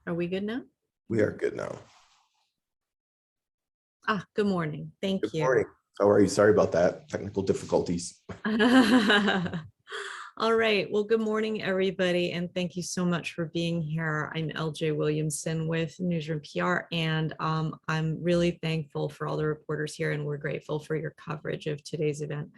Are we good now? We are good now. Good morning. Thank Good you. morning. How are you? Sorry about that. Technical difficulties. All right. Well, good morning, everybody, and thank you so much for being here. I'm LJ Williamson with Newsroom PR, and I'm really thankful for all the reporters here, and we're grateful for your coverage of today's event.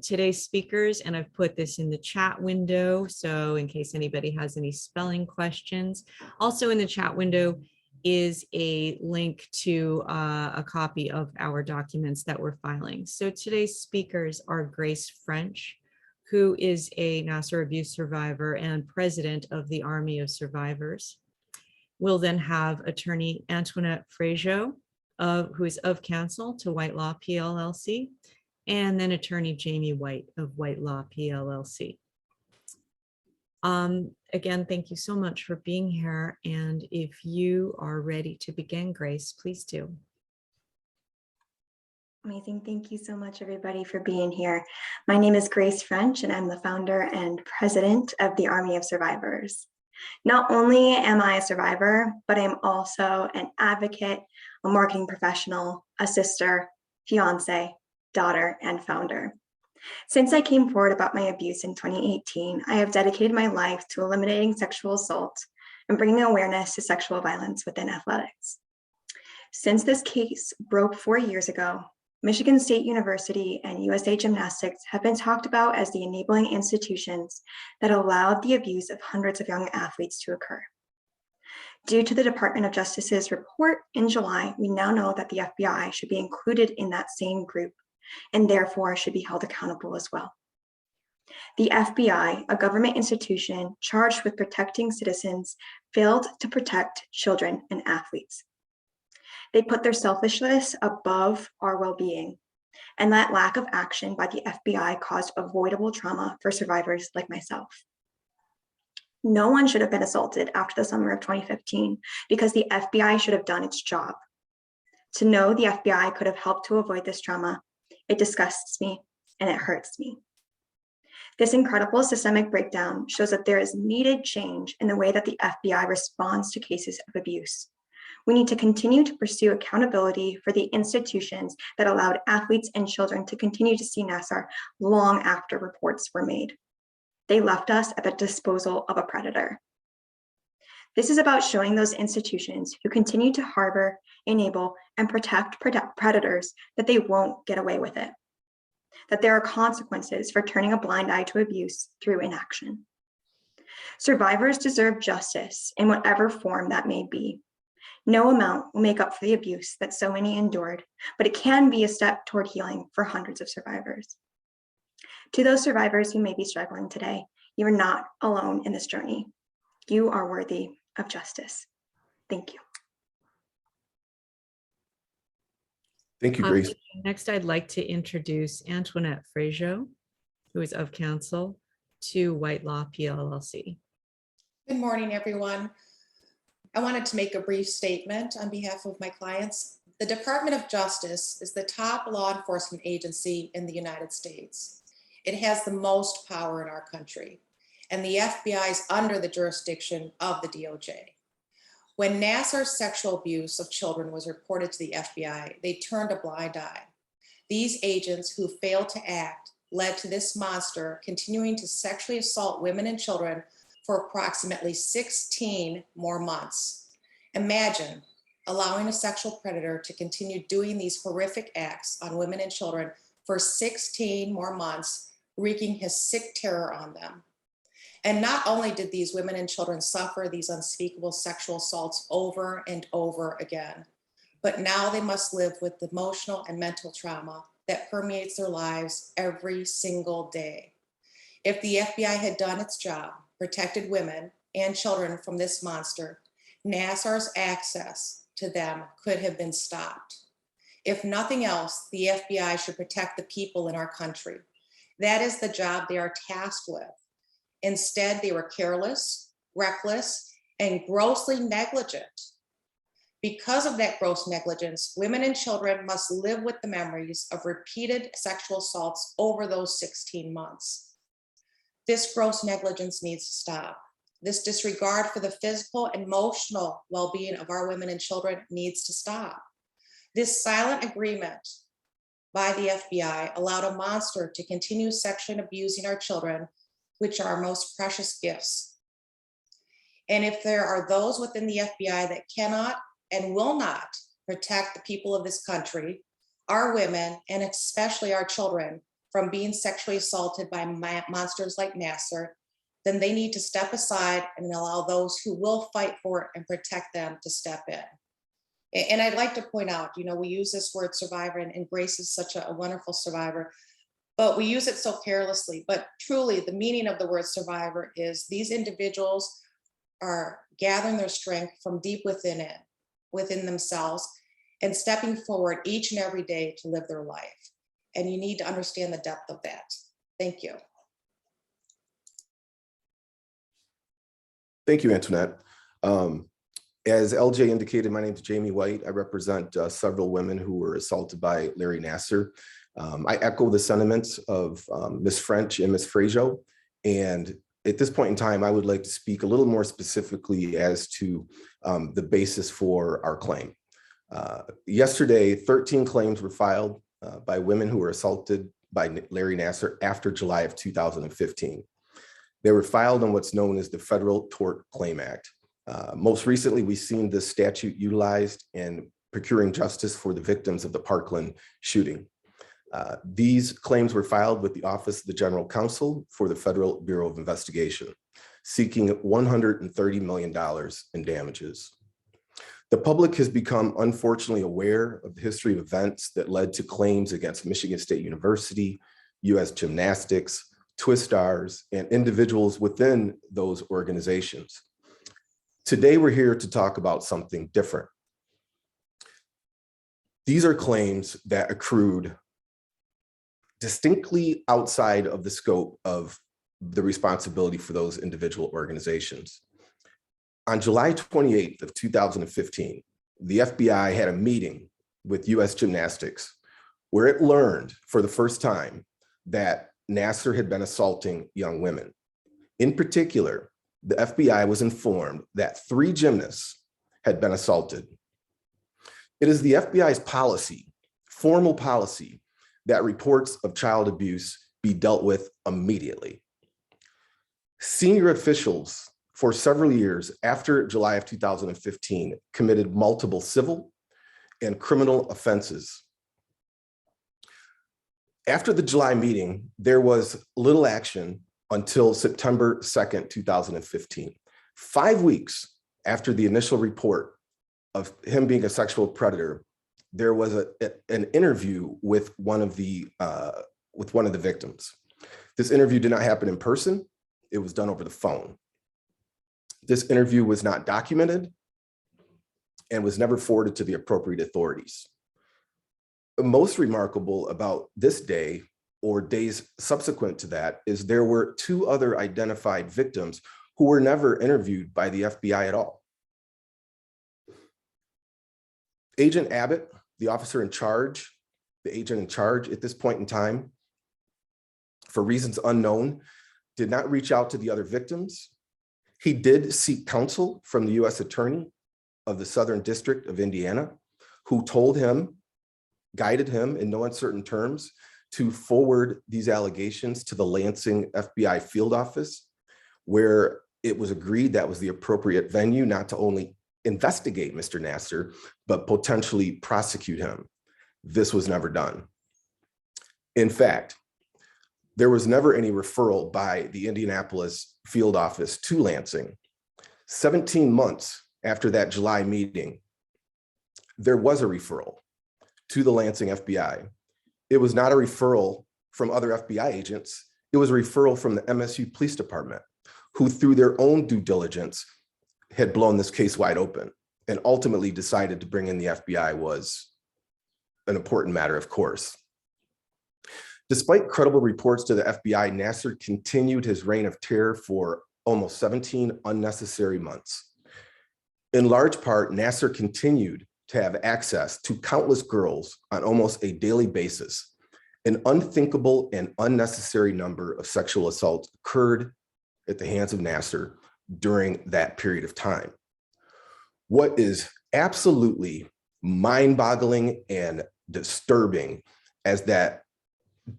Today's speakers, and I've put this in the chat window, so in case anybody has any spelling questions. Also in the chat window is a link to a copy of our documents that we're filing. So today's speakers are Grace French, who is a Nassar abuse survivor and president of the Army of Survivors. We'll then have attorney Antoinette Frazier, who is of counsel to White Law PLLC, and then attorney Jamie White of White Law PLLC. Again, thank you so much for being here. And if you are ready to begin, Grace, please do. Amazing. Thank you so much, everybody, for being here. My name is Grace French, and I'm the founder and president of the Army of Survivors. Not only am I a survivor, but I'm also an advocate, a marketing professional, a sister, fiance, daughter, and founder. Since I came forward about my abuse in 2018, I have dedicated my life to eliminating sexual assault and bringing awareness to sexual violence within athletics. Since this case broke 4 years ago, Michigan State University and USA Gymnastics have been talked about as the enabling institutions that allowed the abuse of hundreds of young athletes to occur. Due to the Department of Justice's report in July, we now know that the FBI should be included in that same group and therefore should be held accountable as well. The FBI, a government institution charged with protecting citizens, failed to protect children and athletes. They put their selfishness above our well-being, and that lack of action by the FBI caused avoidable trauma for survivors like myself. No one should have been assaulted after the summer of 2015 because the FBI should have done its job. To know the FBI could have helped to avoid this trauma, it disgusts me and it hurts me. This incredible systemic breakdown shows that there is needed change in the way that the FBI responds to cases of abuse. We need to continue to pursue accountability for the institutions that allowed athletes and children to continue to see Nassar long after reports were made. They left us at the disposal of a predator. This is about showing those institutions who continue to harbor, enable, and protect predators that they won't get away with it, that there are consequences for turning a blind eye to abuse through inaction. Survivors deserve justice in whatever form that may be. No amount will make up for the abuse that so many endured, but it can be a step toward healing for hundreds of survivors. To those survivors who may be struggling today, you are not alone in this journey. You are worthy of justice. Thank you. Thank you, Grace. Next, I'd like to introduce Antoinette Frazier, who is of counsel to White Law PLLC. Good morning, everyone. I wanted to make a brief statement on behalf of my clients. The Department of Justice is the top law enforcement agency in the United States. It has the most power in our country, and the FBI is under the jurisdiction of the DOJ. When Nassar's sexual abuse of children was reported to the FBI, they turned a blind eye. These agents who failed to act led to this monster continuing to sexually assault women and children for approximately 16 more months. Imagine allowing a sexual predator to continue doing these horrific acts on women and children for 16 more months, wreaking his sick terror on them. And not only did these women and children suffer these unspeakable sexual assaults over and over again, but now they must live with the emotional and mental trauma that permeates their lives every single day. If the FBI had done its job, protected women and children from this monster, Nassar's access to them could have been stopped. If nothing else, the FBI should protect the people in our country. That is the job they are tasked with. Instead, they were careless, reckless, and grossly negligent. Because of that gross negligence, women and children must live with the memories of repeated sexual assaults over those 16 months. This gross negligence needs to stop. This disregard for the physical and emotional well-being of our women and children needs to stop. This silent agreement by the FBI allowed a monster to continue sexually abusing our children, which are our most precious gifts. And if there are those within the FBI that cannot and will not protect the people of this country, our women, and especially our children, from being sexually assaulted by monsters like Nassar, then they need to step aside and allow those who will fight for it and protect them to step in. And I'd like to point out, we use this word survivor, and Grace is such a wonderful survivor, but we use it so carelessly. But truly, the meaning of the word survivor is these individuals are gathering their strength from deep within themselves, and stepping forward each and every day to live their life. And you need to understand the depth of that. Thank you. Thank you, Antoinette. As LJ indicated, my name is Jamie White. I represent several women who were assaulted by Larry Nassar. I echo the sentiments of Ms. French and Ms. Frazier. And at this point in time, I would like to speak a little more specifically as to the basis for our claim. Yesterday, 13 claims were filed by women who were assaulted by Larry Nassar after July of 2015. They were filed on what's known as the Federal Tort Claim Act. Most recently, we've seen this statute utilized in procuring justice for the victims of the Parkland shooting. These claims were filed with the Office of the General Counsel for the Federal Bureau of Investigation, seeking $130 million in damages. The public has become unfortunately aware of the history of events that led to claims against Michigan State University, U.S. Gymnastics, Twistars, and individuals within those organizations. Today, we're here to talk about something different. These are claims that accrued distinctly outside of the scope of the responsibility for those individual organizations. On July 28th of 2015, the FBI had a meeting with U.S. Gymnastics where it learned for the first time that Nassar had been assaulting young women. In particular, the FBI was informed that 3 gymnasts had been assaulted. It is the FBI's policy, formal policy, that reports of child abuse be dealt with immediately. Senior officials for several years after July of 2015 committed multiple civil and criminal offenses. After the July meeting, there was little action until September 2nd, 2015. 5 weeks after the initial report of him being a sexual predator, there was an interview with one of the victims. This interview did not happen in person. It was done over the phone. This interview was not documented and was never forwarded to the appropriate authorities. Most remarkable about this day or days subsequent to that is there were 2 other identified victims who were never interviewed by the FBI at all. Agent Abbott, the officer in charge, the agent in charge at this point in time, for reasons unknown, did not reach out to the other victims. He did seek counsel from the U.S. Attorney of the Southern District of Indiana, who told him, guided him in no uncertain terms to forward these allegations to the Lansing FBI field office, where it was agreed that was the appropriate venue not to only investigate Mr. Nassar, but potentially prosecute him. This was never done. In fact, there was never any referral by the Indianapolis field office to Lansing. 17 months after that July meeting, there was a referral to the Lansing FBI. It was not a referral from other FBI agents. It was a referral from the MSU Police Department, who through their own due diligence had blown this case wide open and ultimately decided to bring in the FBI was an important matter, of course. Despite credible reports to the FBI, Nassar continued his reign of terror for almost 17 unnecessary months. In large part, Nassar continued to have access to countless girls on almost a daily basis. An unthinkable and unnecessary number of sexual assaults occurred at the hands of Nassar during that period of time. What is absolutely mind-boggling and disturbing is that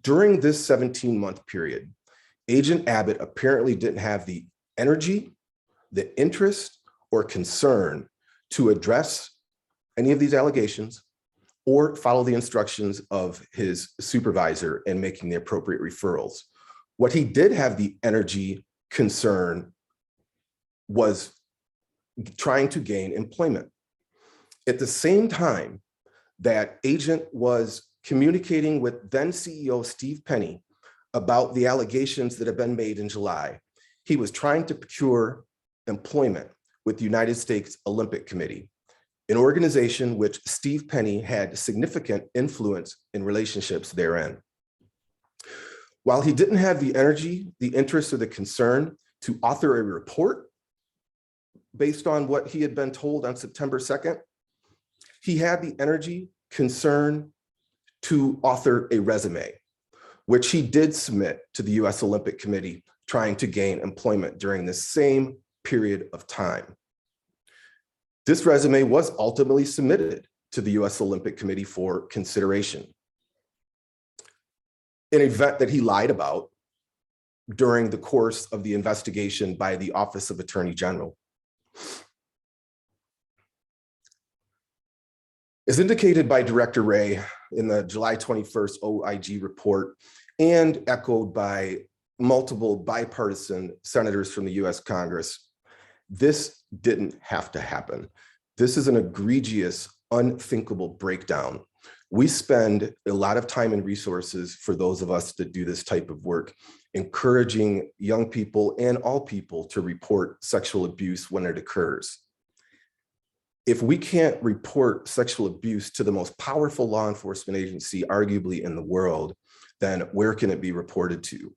during this 17-month period, Agent Abbott apparently didn't have the energy, the interest, or concern to address any of these allegations or follow the instructions of his supervisor in making the appropriate referrals. What he did have the energy, concern, was trying to gain employment. At the same time that Agent was communicating with then CEO Steve Penny about the allegations that have been made in July, he was trying to procure employment with the United States Olympic Committee, an organization which Steve Penny had significant influence in relationships therein. While he didn't have the energy, the interest, or the concern to author a report based on what he had been told on September 2nd, he had the energy, concern to author a resume, which he did submit to the US Olympic Committee, trying to gain employment during the same period of time. This resume was ultimately submitted to the US Olympic Committee for consideration, an event that he lied about during the course of the investigation by the Office of Attorney General. As indicated by Director Wray in the July 21st OIG report and echoed by multiple bipartisan senators from the US Congress, this didn't have to happen. This is an egregious, unthinkable breakdown. We spend a lot of time and resources, for those of us that do this type of work, encouraging young people and all people to report sexual abuse when it occurs. If we can't report sexual abuse to the most powerful law enforcement agency, arguably in the world, then where can it be reported to?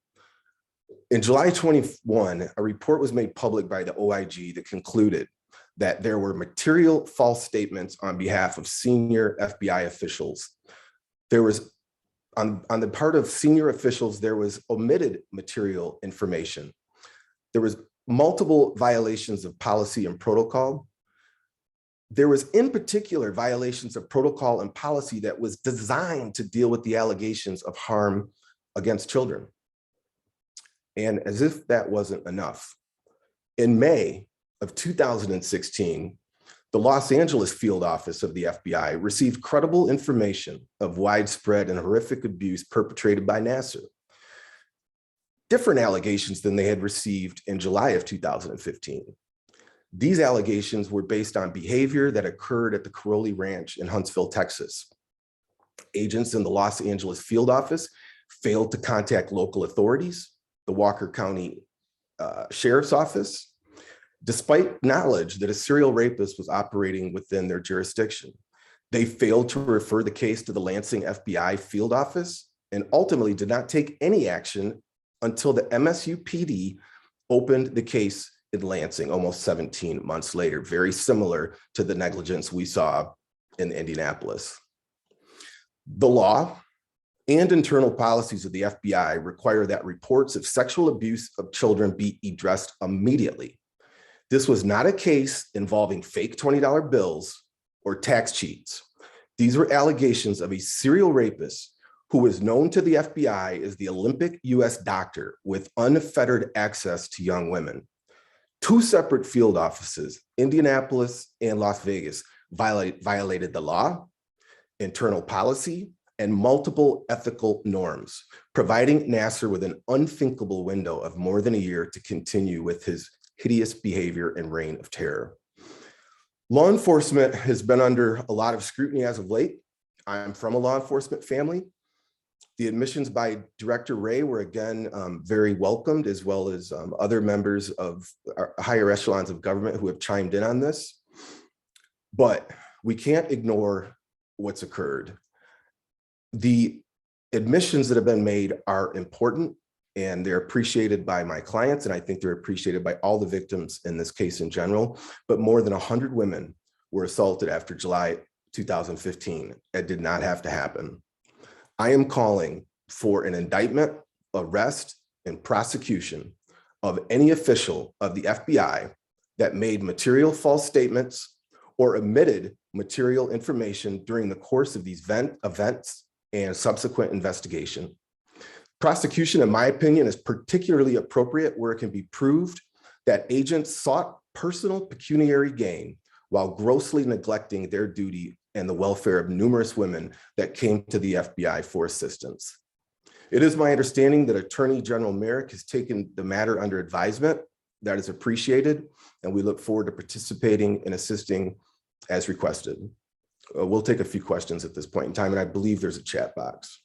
In July 21, a report was made public by the OIG that concluded that there were material false statements on behalf of senior FBI officials. There was, on the part of senior officials, there was omitted material information. There was multiple violations of policy and protocol. There was, in particular, violations of protocol and policy that was designed to deal with the allegations of harm against children. And as if that wasn't enough, in May of 2016, the Los Angeles field office of the FBI received credible information of widespread and horrific abuse perpetrated by Nassar. Different allegations than they had received in July of 2015. These allegations were based on behavior that occurred at the Caroli Ranch in Huntsville, Texas. Agents in the Los Angeles field office failed to contact local authorities, the Walker County Sheriff's Office, despite knowledge that a serial rapist was operating within their jurisdiction. They failed to refer the case to the Lansing FBI field office and ultimately did not take any action until the MSU-PD opened the case in Lansing almost 17 months later, very similar to the negligence we saw in Indianapolis. The law and internal policies of the FBI require that reports of sexual abuse of children be addressed immediately. This was not a case involving fake $20 bills or tax cheats. These were allegations of a serial rapist who was known to the FBI as the Olympic US doctor with unfettered access to young women. Two separate field offices, Indianapolis and Las Vegas, violated the law, internal policy, and multiple ethical norms, providing Nassar with an unthinkable window of more than a year to continue with his hideous behavior and reign of terror. Law enforcement has been under a lot of scrutiny as of late. I'm from a law enforcement family. The admissions by Director Wray were again very welcomed, as well as other members of our higher echelons of government who have chimed in on this. But we can't ignore what's occurred. The admissions that have been made are important, and they're appreciated by my clients, and I think they're appreciated by all the victims in this case in general. But more than 100 women were assaulted after July 2015. It did not have to happen. I am calling for an indictment, arrest, and prosecution of any official of the FBI that made material false statements or omitted material information during the course of these events and subsequent investigation. Prosecution, in my opinion, is particularly appropriate where it can be proved that agents sought personal pecuniary gain while grossly neglecting their duty and the welfare of numerous women that came to the FBI for assistance. It is my understanding that Attorney General Merrick has taken the matter under advisement. That is appreciated, and we look forward to participating and assisting as requested. We'll take a few questions at this point in time, and I believe there's a chat box.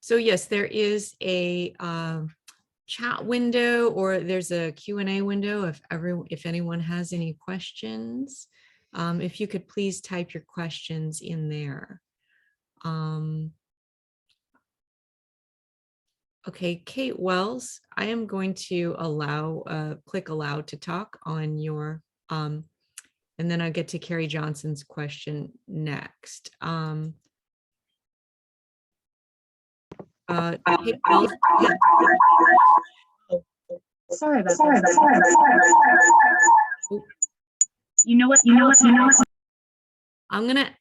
So yes, there is a chat window, or there's a Q&A window if anyone has any questions. If you could please type your questions in there. Okay, Kate Wells, I am going to click allow to talk on your, and then I'll get to Carrie Johnson's question next. Kate Wells, Sorry about that. You know what?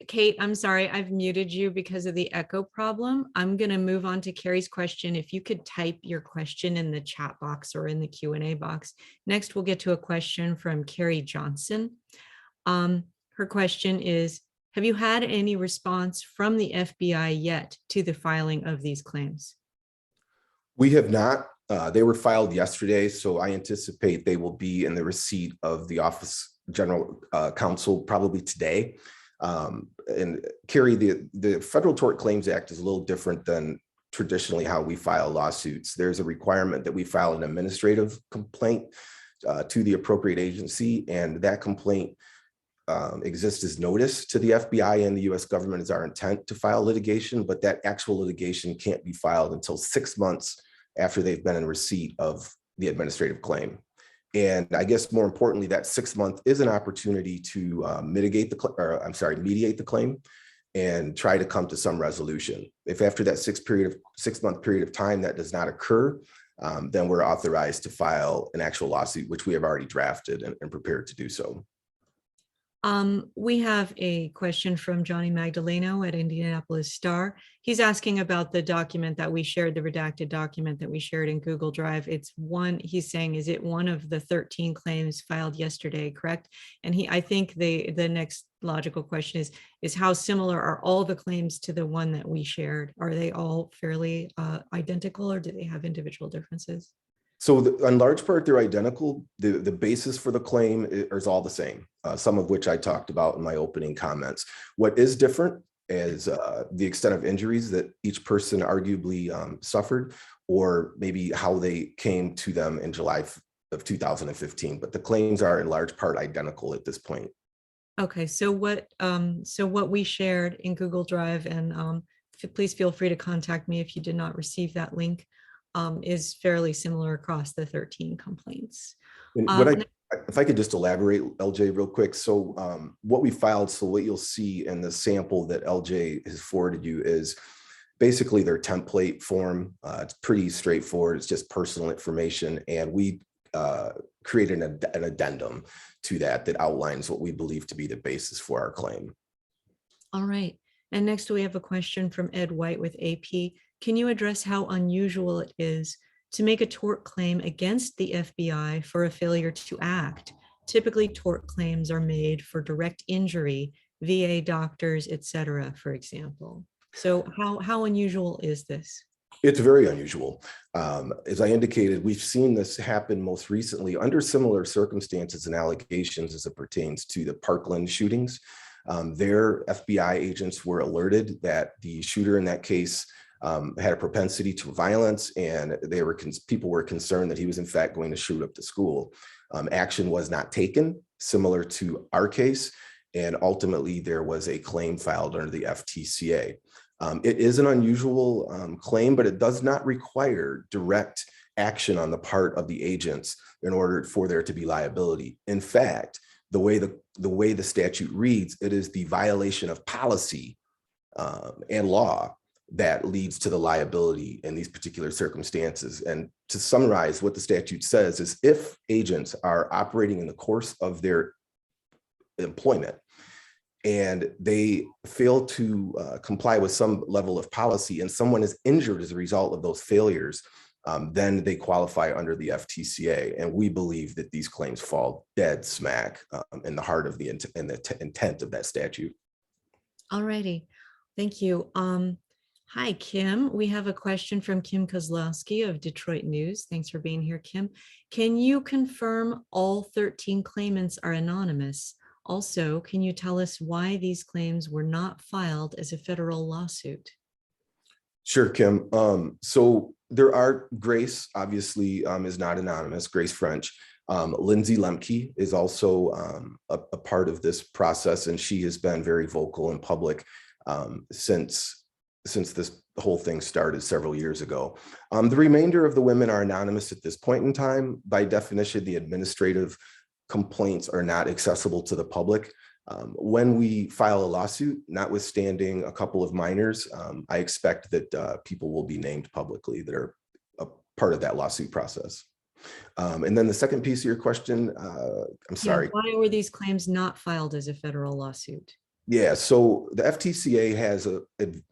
Kate, I'm sorry, I've muted you because of the echo problem. I'm gonna move on to Carrie's question. If you could type your question in the chat box or in the Q&A box. Next, we'll get to a question from Carrie Johnson. Her question is, have you had any response from the FBI yet to the filing of these claims? We have not. They were filed yesterday, so I anticipate they will be in the receipt of the Office General Counsel probably today. And Carrie, the Federal Tort Claims Act is a little different than traditionally how we file lawsuits. There's a requirement that we file an administrative complaint to the appropriate agency, and that complaint exists as notice to the FBI and the US government is our intent to file litigation, but that actual litigation can't be filed until 6 months after they've been in receipt of the administrative claim. And I guess more importantly, that 6 month is an opportunity to mediate the claim and try to come to some resolution. If after that 6 month period of time that does not occur, then we're authorized to file an actual lawsuit, which we have already drafted and prepared to do so. We have a question from Johnny Magdaleno at Indianapolis Star. He's asking about the document that we shared, the redacted document that we shared in Google Drive. It's one, he's saying, is it one of the 13 claims filed yesterday, correct? And I think the next logical question is how similar are all the claims to the one that we shared? Are they all fairly identical, or do they have individual differences? So in large part, they're identical. The basis for the claim is all the same, some of which I talked about in my opening comments. What is different is the extent of injuries that each person arguably suffered, or maybe how they came to them in July of 2015. But the claims are in large part identical at this point. Okay, so what we shared in Google Drive, and please feel free to contact me if you did not receive that link, is fairly similar across the 13 complaints. And if I could just elaborate, LJ, real quick. So what we filed, so what you'll see in the sample that LJ has forwarded you is basically their template form. It's pretty straightforward. It's just personal information. And we created an addendum to that outlines what we believe to be the basis for our claim. All right. And next we have a question from Ed White with AP. Can you address how unusual it is to make a tort claim against the FBI for a failure to act? Typically, tort claims are made for direct injury, VA doctors, etc., for example. So how unusual is this? It's very unusual. As I indicated, we've seen this happen most recently under similar circumstances and allegations as it pertains to the Parkland shootings. Their FBI agents were alerted that the shooter in that case had a propensity to violence, and people were concerned that he was in fact going to shoot up the school. Action was not taken, similar to our case, and ultimately there was a claim filed under the FTCA. It is an unusual claim, but it does not require direct action on the part of the agents in order for there to be liability. In fact, the way the statute reads, it is the violation of policy and law that leads to the liability in these particular circumstances. And to summarize what the statute says is if agents are operating in the course of their employment and they fail to comply with some level of policy and someone is injured as a result of those failures, then they qualify under the FTCA. And we believe that these claims fall dead smack in the heart of the intent of that statute. All righty. Thank you. Hi, Kim. We have a question from Kim Kozlowski of Detroit News. Thanks for being here, Kim. Can you confirm all 13 claimants are anonymous? Also, can you tell us why these claims were not filed as a federal lawsuit? Sure, Kim. So there are Grace, obviously, is not anonymous, Grace French. Lindsay Lemke is also a part of this process, and she has been very vocal in public since this whole thing started several years ago. The remainder of the women are anonymous at this point in time. By definition, the administrative complaints are not accessible to the public. When we file a lawsuit, notwithstanding a couple of minors, I expect that people will be named publicly that are a part of that lawsuit process. And then the second piece of your question, I'm sorry. Yeah, why were these claims not filed as a federal lawsuit? Yeah, so the FTCA has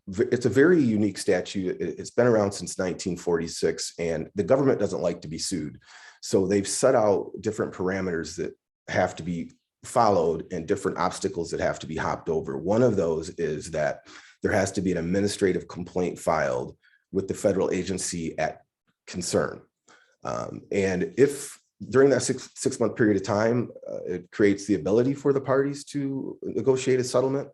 it's a very unique statute. It's been around since 1946, and the government doesn't like to be sued. So they've set out different parameters that have to be followed and different obstacles that have to be hopped over. One of those is that there has to be an administrative complaint filed with the federal agency at concern. And if during that six-month period of time, it creates the ability for the parties to negotiate a settlement,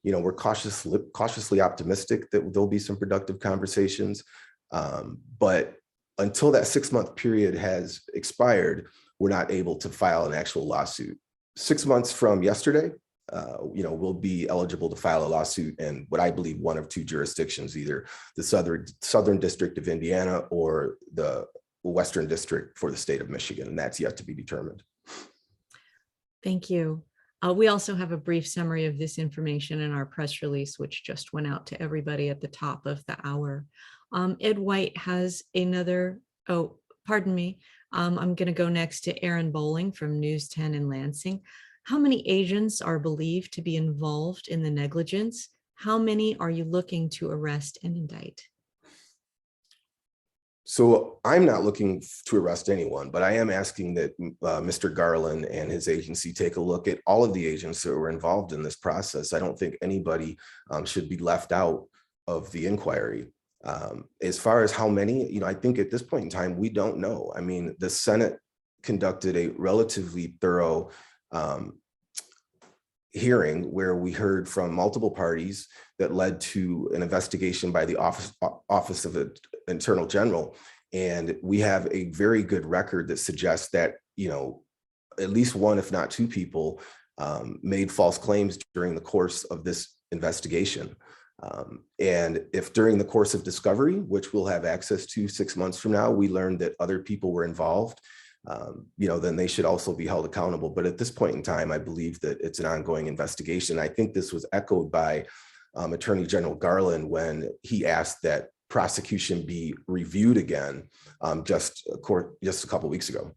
you know, we're cautiously optimistic that there'll be some productive conversations. But until that 6-month period has expired, we're not able to file an actual lawsuit. 6 months from yesterday, you know, we'll be eligible to file a lawsuit in what I believe one of two jurisdictions, either the Southern District of Indiana or the Western District for the state of Michigan, and that's yet to be determined. Thank you. We also have a brief summary of this information in our press release, which just went out to everybody at the top of the hour. Ed White has another, oh, pardon me. I'm going to go next to Aaron Bowling from News 10 in Lansing. How many agents are believed to be involved in the negligence? How many are you looking to arrest and indict? So I'm not looking to arrest anyone, but I am asking that Mr. Garland and his agency take a look at all of the agents that were involved in this process. I don't think anybody should be left out of the inquiry. As far as how many, you know, I think at this point in time, we don't know. I mean, the Senate conducted a relatively thorough hearing where we heard from multiple parties that led to an investigation by the Office of the Attorney General. And we have a very good record that suggests that, you know, at least one, if not two people made false claims during the course of this investigation. And if during the course of discovery, which we'll have access to 6 months from now, we learned that other people were involved, you know, then they should also be held accountable. But at this point in time, I believe that it's an ongoing investigation. I think this was echoed by Attorney General Garland when he asked that prosecution be reviewed again just a couple of weeks ago.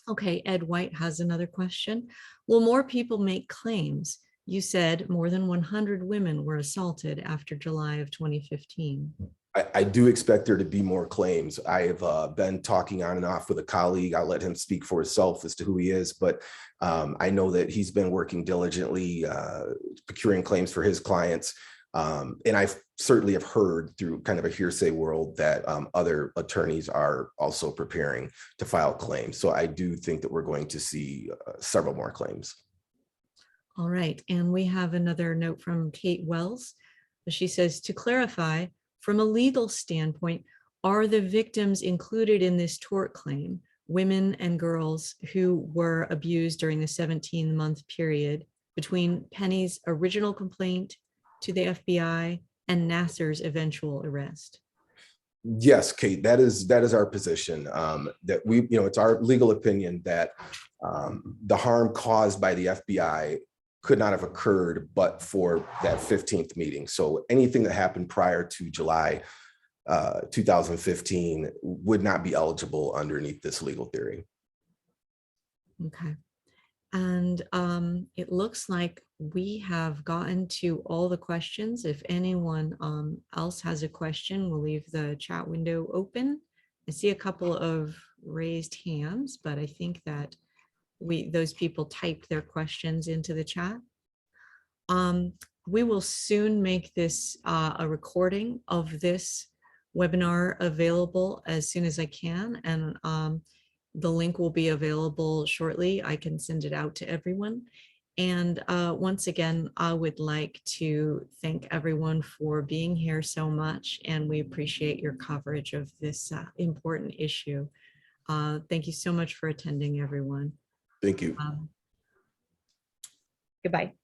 Okay, Ed White has another question. Will more people make claims? You said more than 100 women were assaulted after July of 2015. I do expect there to be more claims. I have been talking on and off with a colleague. I'll let him speak for himself as to who he is, but I know that he's been working diligently, procuring claims for his clients. And I certainly have heard through kind of a hearsay world that other attorneys are also preparing to file claims. So I do think that we're going to see several more claims. All right, and we have another note from Kate Wells. She says, to clarify, from a legal standpoint, are the victims included in this tort claim women and girls who were abused during the 17-month period between Penny's original complaint to the FBI and Nassar's eventual arrest? Yes, Kate, that is our position. That we, you know, it's our legal opinion that the harm caused by the FBI could not have occurred but for that 15th meeting. So anything that happened prior to July 2015 would not be eligible underneath this legal theory. Okay. And it looks like we have gotten to all the questions. If anyone else has a question, we'll leave the chat window open. I see a couple of raised hands, but I think that those people typed their questions into the chat. We will soon make this a recording of this webinar available as soon as I can, and the link will be available shortly. I can send it out to everyone. And once again, I would like to thank everyone for being here so much, and we appreciate your coverage of this important issue. Thank you so much for attending, everyone. Thank you. Goodbye.